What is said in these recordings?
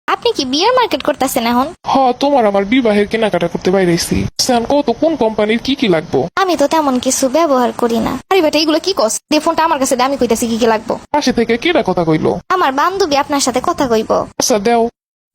আপনি কি বিয়ের মার্কেট করতেছেন এখন? তোমার আমার বিবাহের কেনাকাটা করতে বাইরেছি। কত কোন কোম্পানির কি কি লাগবো? আমি তো তেমন কিছু ব্যবহার করি না। আরে বেটা এগুলো কি কস? দে ফোনটা আমার কাছে দে, আমি কইতাছি কি কি লাগবো। পাশে থেকে কেডা কথা কইলো? আমার বান্ধবী আপনার সাথে কথা কইব। আচ্ছা দেও।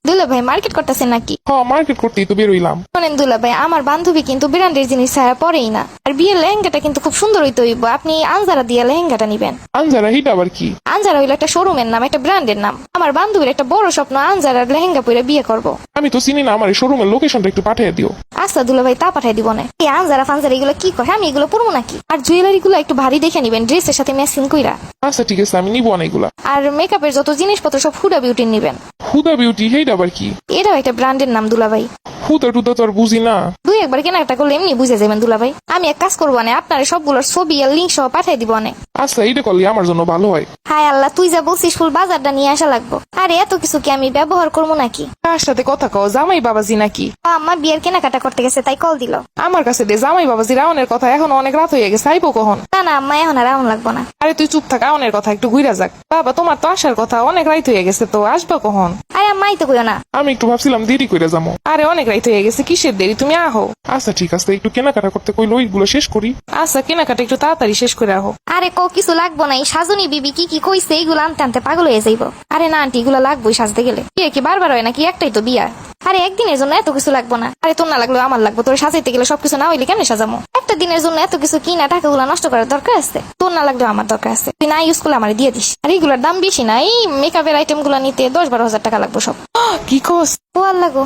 দুলা ভাই মার্কেট করতেছেন নাকি? মার্কেট করতেই তো বেরোইলাম। শোনেন দুলা ভাই, আমার বান্ধবী কিন্তু ব্র্যান্ডের জিনিস ছাড়া পরেই না। আর বিয়ের লেহেঙ্গাটা কিন্তু খুব সুন্দর হইতে হইব। আপনি আনজারা দিয়ে লেহেঙ্গাটা নিবেন। আনজারা হিট আবার কি? আনজারা হইলো একটা শোরুমের নাম, একটা ব্র্যান্ডের নাম। আমার বান্ধবীর একটা বড় স্বপ্ন আনজারার লেহেঙ্গা পরে বিয়ে করব। আমি তো চিনি না, আমার শোরুমের লোকেশনটা একটু পাঠিয়ে দিও। আচ্ছা দুলা ভাই, তা পাঠাই দিব না। এই আনজারা ফানজারা এগুলো কি করে? আমি এগুলো পরবো নাকি? আর জুয়েলারি গুলো একটু ভারী দেখে নিবেন, ড্রেসের সাথে ম্যাচিং কইরা। আচ্ছা ঠিক আছে, আমি নিবো অনেকগুলা। আর মেকআপের যত জিনিসপত্র সব হুডা বিউটির নিবেন। হুদা বিউটি হেইট আবার কি? এটাও একটা ব্র্যান্ডের নাম দুলা ভাই। হুদা টুদা তো আর বুঝি না। দুই একবার কেনাকাটা করলে এমনি বুঝে যাবেন দুলা ভাই। আমি এক কাজ করবো না, আপনার সবগুলোর ছবি আর লিঙ্ক সহ পাঠাই দিব না। আচ্ছা এইটা করলে আমার জন্য ভালো হয়। হায় আল্লাহ, তুই যা বলছিস ফুল বাজারটা নিয়ে আসা লাগবো। আরে এত কিছু কি আমি ব্যবহার করবো নাকি? কার সাথে কথা কও? জামাই বাবাজি নাকি? আমার বিয়ের কেনাকাটা করতে গেছে তাই কল দিল। আমার কাছে দে জামাই বাবাজি। রাউনের কথা এখন অনেক রাত হয়ে গেছে, আইবো কখন? না না আম্মা, এখন আর এমন লাগবো না। আরে তুই চুপ থাক, আউনের কথা একটু ঘুরা যাক। বাবা তোমার তো আসার কথা, অনেক রাত হয়ে গেছে, তো আসবা কখন? আরে আম্মাই তো কইও না। আমি একটু ভাবছিলাম দেরি করে যাবো। আরে অনেক রাত হয়ে গেছে, কিসের দেরি? তুমি আহো। আচ্ছা ঠিক আছে, একটু কেনাকাটা করতে কইলো, ওইগুলো শেষ করি। আচ্ছা কেনাকাটা একটু তাড়াতাড়ি শেষ করে আহো। আরে কিছু লাগবো না। এই সাজনী বিবি কি কি কইছে এইগুলো আনতে আনতে পাগল হয়ে যাইবো। আরে না আন্টি, এগুলো লাগবোই সাজতে গেলে। বিয়ে কি বারবার হয় নাকি? একটাই তো বিয়া। আরে একদিনের জন্য এত কিছু লাগবো না। আরে তোর না লাগলো আমার লাগবো। তোর সাজাইতে গেলে সবকিছু না হইলে কেমনে সাজামো? একটা দিনের জন্য এত কিছু কিনা টাকাগুলো নষ্ট করার দরকার আছে? তোর না লাগলো আমার দরকার আছে, তুই না ইউজ করলে আমার দিয়ে দিস। আর এইগুলোর দাম বেশি না। এই মেকআপের আইটেম গুলো নিতে 10-12 হাজার টাকা লাগবো সব। কি কস? ও আল্লাহ গো,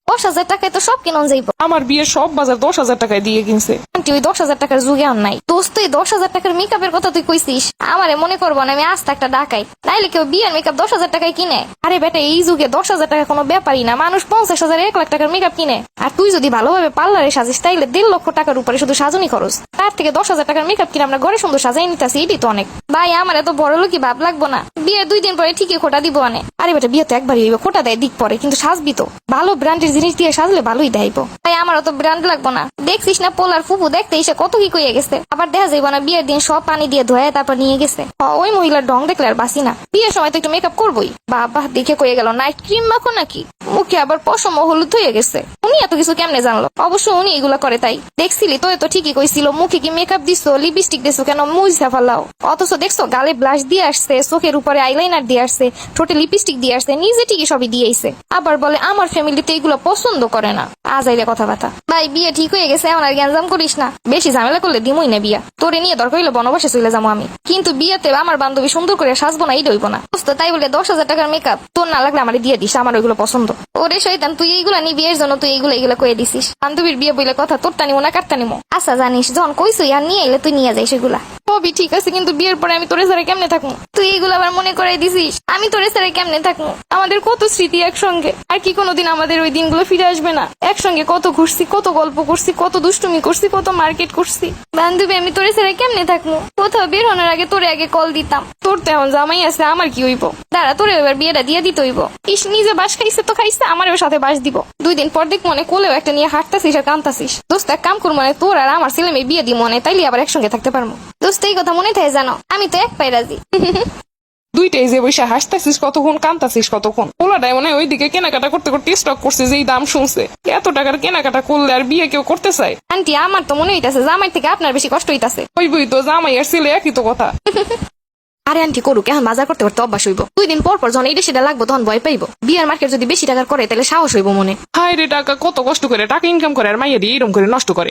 10,000 টাকায় তো সব কিনন যাইব। আমার বিয়ের সব বাজার 10,000 টাকায় দিয়ে কিনছে। আন্টি ওই 10,000 টাকার যুগে আর নাই। দোস্ত এই 10,000 টাকার মেকআপের কথা তুই কইছিস, আমারে মনে করবো না আমি আস্তে একটা ডাকাই। নাইলে কেউ বিয়ের মেকআপ 10,000 টাকায় কিনে? আরে বেটা এই যুগে 10,000 টাকা কোনো ব্যাপারই না। মানুষ 50,000 1 লাখ টাকার মেকআপ কিনে। আর তুই যদি ভালোভাবে পার্লারে সাজিস তাইলে 1.5 লক্ষ টাকার উপরে শুধু সাজনি খরচ। তার থেকে 10,000 টাকার মেকআপ কিনে আমরা ঘরে সুন্দর সাজাই নিতেছি, এটি তো অনেক। ভাই আমার এত বড় লোকই ভাব লাগবো না। বিয়ের 2 দিন পরে ঠিকই খোটা দিব আনে। আরে বেটা বিয়ে তো একবারই হইব, খোটা দেয় দিক পরে, কিন্তু সাজবি তো। ভালো ব্র্যান্ডের জিনিস দিয়ে সাজলে ভালোই দেয়ব। তাই আমার অত ব্র্যান্ড লাগবো না। দেখছিস না পোলার ফুপু দেখতে এসে কত কি কইয়া গেছে। আবার দেখা যাইব না বিয়ের দিন সব পানি দিয়ে ধোয়া তারপর নিয়ে গেছে। ওই মহিলার ঢং দেখলে আর বাসি না। বিয়ের সময় তো একটু মেকআপ করবোই। বাবা দেখে কইয়া গেল নাইট ক্রিম মাখো নাকি? মুখে আবার পশম হলুদ হয়ে গেছে। উনি এত কিছু কেমনে জানলো? অবশ্য উনি এগুলা করে তাই। দেখছিলি তো, তো ঠিকই কইছিল। মুখে কি মেকআপ দিছো, লিপস্টিক দিছো কেন, মুইসা ফালাও। অথচ দেখছো গালে ব্লাশ দিয়ে আসছে, চোখের উপরে আইলাইনার দিয়ে আসছে, ঠোঁটে লিপস্টিক দিয়ে আসছে, নিজে ঠিকই সবই দিয়ে আইছে। আবার বলে আমার ফ্যামিলিতে এগুলো পছন্দ করে না। আজাইরে কথাবার্তা। ভাই বিয়ে ঠিক হয়ে গেছে, এখন আর গ্যাঞ্জাম করিস না। বেশি ঝামেলা করলে দিমই না বিয়া। তোরে নিয়ে দরকার হইলে বনবাসে চলে যাবো আমি, কিন্তু বিয়েতে আমার বান্ধবী সুন্দর করে সাজবো না, এই দইব না। তাই বলে 10,000 টাকার মেকআপ তোর না লাগলে আমার দিয়ে দিস, আমার ওইগুলো পছন্দ। ওরে শয়তান, তুই এইগুলা নি বিয়ের জন্য তুই এইগুলা কয়ে দিছিস। বান্ধবীর বিয়ে বইলে কথা, তোরটা নিমো না কাটটা নিমো। আচ্ছা জানিস যখন কইসই আর নিয়ে এলে তুই নিয়ে যাই সেগুলা। সবই ঠিক আছে, কিন্তু বিয়ের পরে আমি তোরে ছাড়া কেমনে থাকবো? তুই এইগুলো আবার মনে করাই দিছিস। আমি তোরে ছাড়া কেমনে থাকবো? আমাদের কত স্মৃতি একসঙ্গে, আর কি কোনোদিন আমাদের ওই দিনগুলো ফিরে আসবে না? একসঙ্গে কত ঘুরছি, কত গল্প করছি, কত দুষ্টুমি করছি, কত মার্কেট করছি। বান্ধবী আমি তোরে ছাড়া কেমনে থাকবো? কোথাও বের হওয়ার আগে তোরে আগে কল দিতাম। তোর তো এখন জামাই আছে, আমার কি হইব? দাঁড়া তোরে এবার বিয়েটা দিয়ে দিতে হইব। ইস নিজে বাস খাইছে তো খাইছে, আমারও সাথে বাস দিব। 2 দিন পর দেখ মনে কোলেও একটা নিয়ে হাঁটতাছিস আর কান্তাছিস। দোস্ত এক কাম কর, মানে তোর আর আমার ছেলে মেয়ে বিয়ে দি মনে, তাইলে আবার একসঙ্গে থাকতে পারবো। দোস্ত এই কথা মনে থাকে জানো, আমি তো এক পাই রাজি। দুইটাই যে বৈশা হাসতাছিস কতক্ষণ, কান্তাছিস কতক্ষণ। পোলাটাই মনে হয় ওইদিকে কেনাকাটা করতে করতে স্টক করছে, যেই দাম শুনছে। এত টাকার কেনাকাটা করলে আর বিয়ে কেউ করতে চায়? আন্টি আমার তো মনে হইতাছে জামাই থেকে আপনার বেশি কষ্ট হইতাছে। ওই বই তো, জামাই আর ছেলে একই তো কথা। আরে আন্টি করুক, এখন বাজার করতে করতে অভ্যাস হইব। 2 দিন পর পর যখন এইটা সেটা লাগবো তখন ভয় পাইব। বিয়ের মার্কেট যদি বেশি টাকার করে তাহলে সাহস হইব মনে। হায় রে টাকা কত কষ্ট করে টাকা ইনকাম করে, আর মাইয়া দিয়ে এরকম করে নষ্ট করে।